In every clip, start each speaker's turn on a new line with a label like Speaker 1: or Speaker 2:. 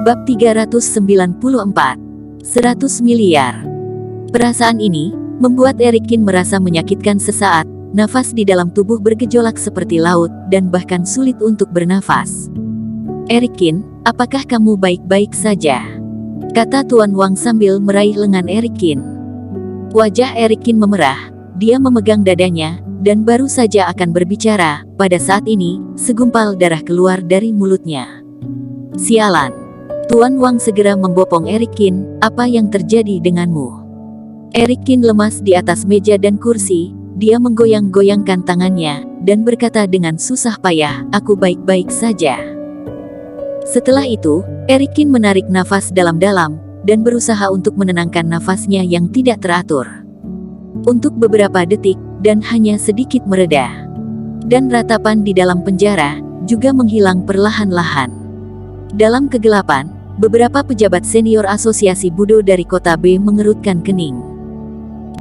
Speaker 1: Bab 394. 100 miliar. Perasaan ini membuat Erikin merasa menyakitkan sesaat. Nafas di dalam tubuh bergejolak seperti laut dan bahkan sulit untuk bernafas. "Erikin, apakah kamu baik-baik saja?" kata Tuan Wang sambil meraih lengan Erikin. Wajah Erikin memerah. Dia memegang dadanya dan baru saja akan berbicara. Pada saat ini, segumpal darah keluar dari mulutnya. "Sialan." Tuan Wang segera membopong Erikin. "Apa yang terjadi denganmu?" Erikin lemas di atas meja dan kursi. Dia menggoyang-goyangkan tangannya dan berkata dengan susah payah, "Aku baik-baik saja." Setelah itu, Erikin menarik nafas dalam-dalam dan berusaha untuk menenangkan nafasnya yang tidak teratur. Untuk beberapa detik, dan hanya sedikit mereda. Dan ratapan di dalam penjara juga menghilang perlahan-lahan. Dalam kegelapan, beberapa pejabat senior asosiasi Budo dari kota B mengerutkan kening.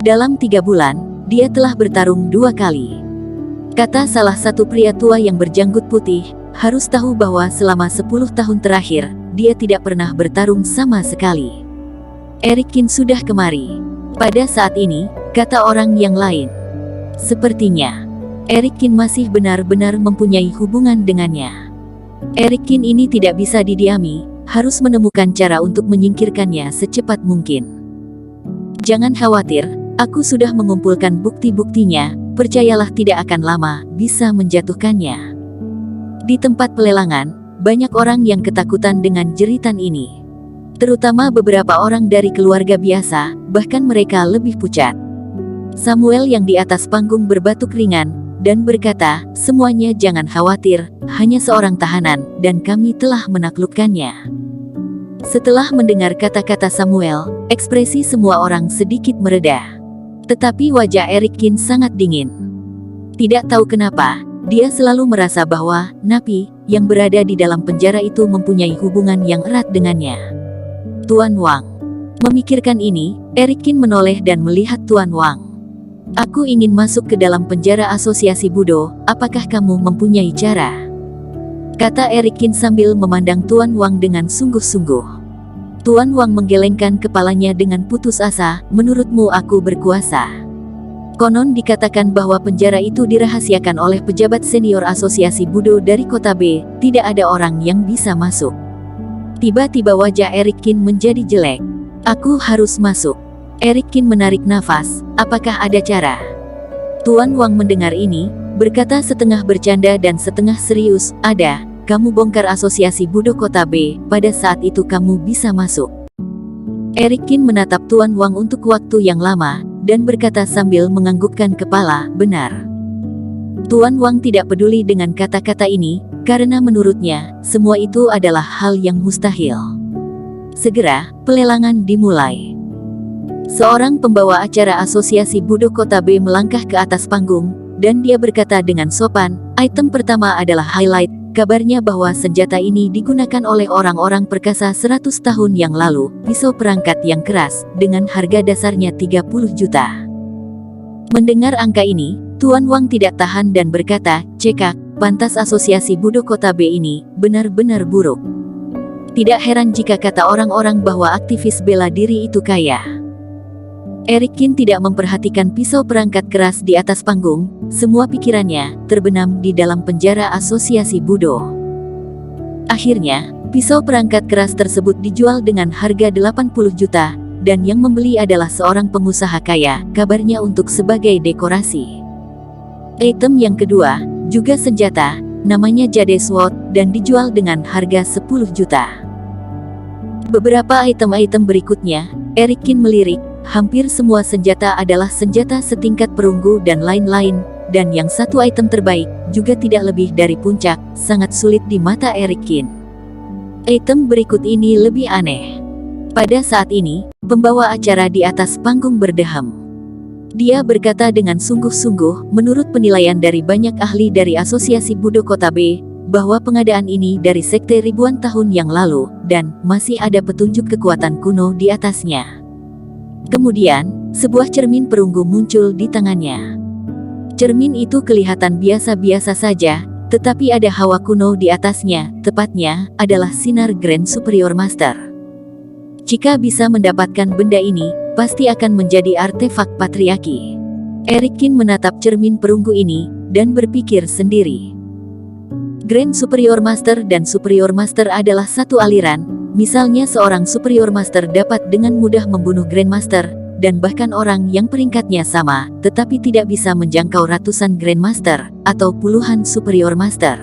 Speaker 1: Dalam 3 bulan, dia telah bertarung 2 kali. Kata salah satu pria tua yang berjanggut putih, harus tahu bahwa selama 10 tahun terakhir, dia tidak pernah bertarung sama sekali. Erikin sudah kemari. Pada saat ini, kata orang yang lain. Sepertinya, Erikin masih benar-benar mempunyai hubungan dengannya. Erikin ini tidak bisa didiami, harus menemukan cara untuk menyingkirkannya secepat mungkin. "Jangan khawatir, aku sudah mengumpulkan bukti-buktinya, percayalah tidak akan lama bisa menjatuhkannya." Di tempat pelelangan, banyak orang yang ketakutan dengan jeritan ini. Terutama beberapa orang dari keluarga biasa, bahkan mereka lebih pucat. Samuel yang di atas panggung berbatuk ringan, dan berkata, "Semuanya jangan khawatir, hanya seorang tahanan, dan kami telah menaklukkannya." Setelah mendengar kata-kata Samuel, ekspresi semua orang sedikit mereda. Tetapi wajah Erikin sangat dingin. Tidak tahu kenapa, dia selalu merasa bahwa napi yang berada di dalam penjara itu mempunyai hubungan yang erat dengannya. Tuan Wang. Memikirkan ini, Erikin menoleh dan melihat Tuan Wang. "Aku ingin masuk ke dalam penjara asosiasi Budo, apakah kamu mempunyai cara?" kata Erikin sambil memandang Tuan Wang dengan sungguh-sungguh. Tuan Wang menggelengkan kepalanya dengan putus asa. "Menurutmu aku berkuasa? Konon dikatakan bahwa penjara itu dirahasiakan oleh pejabat senior asosiasi Budo dari kota B, tidak ada orang yang bisa masuk." Tiba-tiba wajah Erikin menjadi jelek. "Aku harus masuk." Erikin menarik nafas. "Apakah ada cara?" Tuan Wang mendengar ini, berkata setengah bercanda dan setengah serius, "Ada. Kamu bongkar asosiasi Budo kota B, pada saat itu kamu bisa masuk." Erikin menatap Tuan Wang untuk waktu yang lama, dan berkata sambil menganggukkan kepala, "Benar." Tuan Wang tidak peduli dengan kata-kata ini, karena menurutnya, semua itu adalah hal yang mustahil. Segera, pelelangan dimulai. Seorang pembawa acara asosiasi Budo kota B melangkah ke atas panggung, dan dia berkata dengan sopan, "Item pertama adalah highlight. Kabarnya bahwa senjata ini digunakan oleh orang-orang perkasa 100 tahun yang lalu, pisau perangkat yang keras, dengan harga dasarnya 30 juta. Mendengar angka ini, Tuan Wang tidak tahan dan berkata, "Cekak, pantas asosiasi Budo kota B ini benar-benar buruk. Tidak heran jika kata orang-orang bahwa aktivis bela diri itu kaya." Erikin tidak memperhatikan pisau perangkat keras di atas panggung, semua pikirannya terbenam di dalam penjara asosiasi Budo. Akhirnya, pisau perangkat keras tersebut dijual dengan harga 80 juta, dan yang membeli adalah seorang pengusaha kaya, kabarnya untuk sebagai dekorasi. Item yang kedua, juga senjata, namanya Jade Sword, dan dijual dengan harga 10 juta. Beberapa item-item berikutnya, Erikin melirik. Hampir semua senjata adalah senjata setingkat perunggu dan lain-lain, dan yang satu item terbaik, juga tidak lebih dari puncak, sangat sulit di mata Erikin. Item berikut ini lebih aneh. Pada saat ini, pembawa acara di atas panggung berdeham. Dia berkata dengan sungguh-sungguh, menurut penilaian dari banyak ahli dari asosiasi Budo kota B, bahwa pengadaan ini dari sekte ribuan tahun yang lalu, dan masih ada petunjuk kekuatan kuno di atasnya. Kemudian, sebuah cermin perunggu muncul di tangannya. Cermin itu kelihatan biasa-biasa saja, tetapi ada hawa kuno di atasnya, tepatnya adalah sinar Grand Superior Master. Jika bisa mendapatkan benda ini, pasti akan menjadi artefak patriarki. Erikin menatap cermin perunggu ini, dan berpikir sendiri. Grand Superior Master dan Superior Master adalah satu aliran, misalnya seorang Superior Master dapat dengan mudah membunuh Grand Master, dan bahkan orang yang peringkatnya sama, tetapi tidak bisa menjangkau ratusan Grand Master, atau puluhan Superior Master.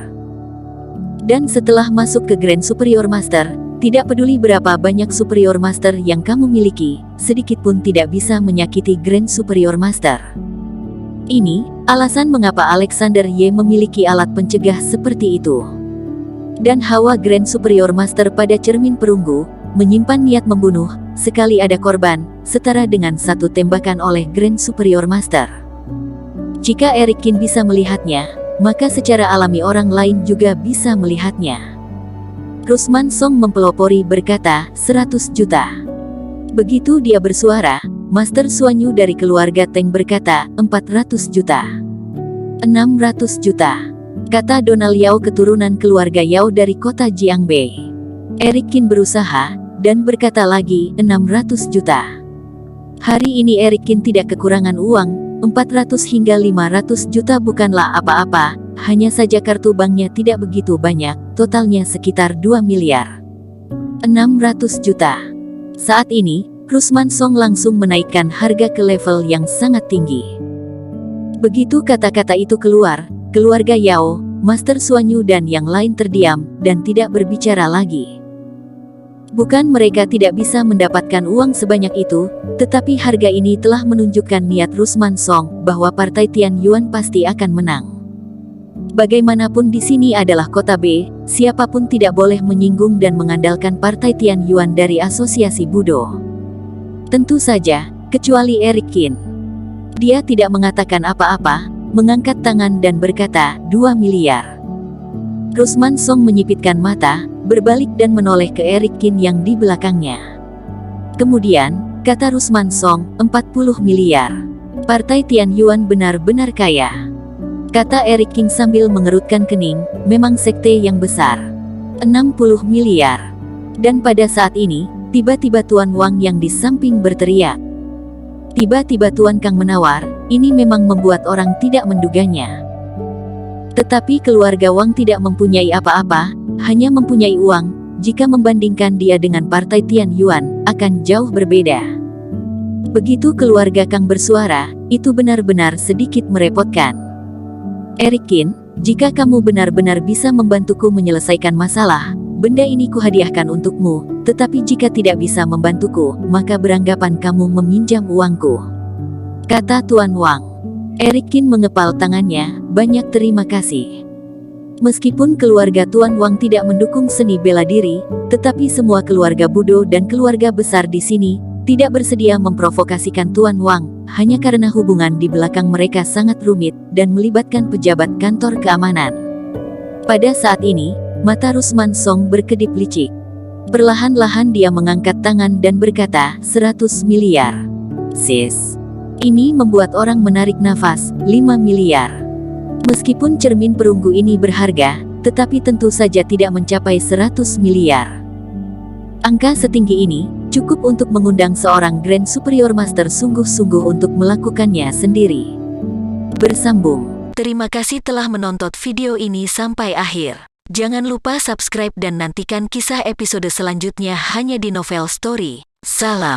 Speaker 1: Dan setelah masuk ke Grand Superior Master, tidak peduli berapa banyak Superior Master yang kamu miliki, sedikit pun tidak bisa menyakiti Grand Superior Master. Ini alasan mengapa Alexander Y memiliki alat pencegah seperti itu. Dan hawa Grand Superior Master pada cermin perunggu menyimpan niat membunuh, sekali ada korban, setara dengan satu tembakan oleh Grand Superior Master. Jika Erikin bisa melihatnya, maka secara alami orang lain juga bisa melihatnya. Rusman Song mempelopori berkata, 100 juta. Begitu dia bersuara, Master Suanyu dari keluarga Teng berkata, 400 juta. 600 juta. Kata Donald Yao keturunan keluarga Yao dari kota Jiangbei. Erikin berusaha, dan berkata lagi, 600 juta. Hari ini Erikin tidak kekurangan uang, 400 hingga 500 juta bukanlah apa-apa, hanya saja kartu banknya tidak begitu banyak, totalnya sekitar 2 miliar. 600 juta. Saat ini, Rusman Song langsung menaikkan harga ke level yang sangat tinggi. Begitu kata-kata itu keluar, keluarga Yao, Master Suanyu dan yang lain terdiam, dan tidak berbicara lagi. Bukan mereka tidak bisa mendapatkan uang sebanyak itu, tetapi harga ini telah menunjukkan niat Rusman Song bahwa partai Tian Yuan pasti akan menang. Bagaimanapun di sini adalah kota B, siapapun tidak boleh menyinggung dan mengandalkan partai Tian Yuan dari asosiasi Budo. Tentu saja, kecuali Erikin. Dia tidak mengatakan apa-apa, mengangkat tangan dan berkata, 2 miliar. Rusman Song menyipitkan mata, berbalik dan menoleh ke Erikin yang di belakangnya. Kemudian, kata Rusman Song, 40 miliar. Partai Tian Yuan benar-benar kaya. Kata Erikin sambil mengerutkan kening, memang sekte yang besar. 60 miliar. Dan pada saat ini, tiba-tiba Tuan Wang yang di samping berteriak. Tiba-tiba Tuan Kang menawar, ini memang membuat orang tidak menduganya. Tetapi keluarga Wang tidak mempunyai apa-apa, hanya mempunyai uang, jika membandingkan dia dengan partai Tian Yuan, akan jauh berbeda. Begitu keluarga Kang bersuara, itu benar-benar sedikit merepotkan. Erikin, jika kamu benar-benar bisa membantuku menyelesaikan masalah, benda ini kuhadiahkan untukmu, tetapi jika tidak bisa membantuku, maka beranggapan kamu meminjam uangku. Kata Tuan Wang. Erikin mengepal tangannya, banyak terima kasih. Meskipun keluarga Tuan Wang tidak mendukung seni bela diri, tetapi semua keluarga Budo dan keluarga besar di sini, tidak bersedia memprovokasikan Tuan Wang, hanya karena hubungan di belakang mereka sangat rumit, dan melibatkan pejabat kantor keamanan. Pada saat ini, mata Rusman Song berkedip licik. Perlahan-lahan dia mengangkat tangan dan berkata, 100 miliar. Sis. Ini membuat orang menarik nafas, 5 miliar. Meskipun cermin perunggu ini berharga, tetapi tentu saja tidak mencapai 100 miliar. Angka setinggi ini, cukup untuk mengundang seorang Grand Superior Master sungguh-sungguh untuk melakukannya sendiri. Bersambung. Terima kasih telah menonton video ini sampai akhir. Jangan lupa subscribe dan nantikan kisah episode selanjutnya hanya di Novel Story. Salam.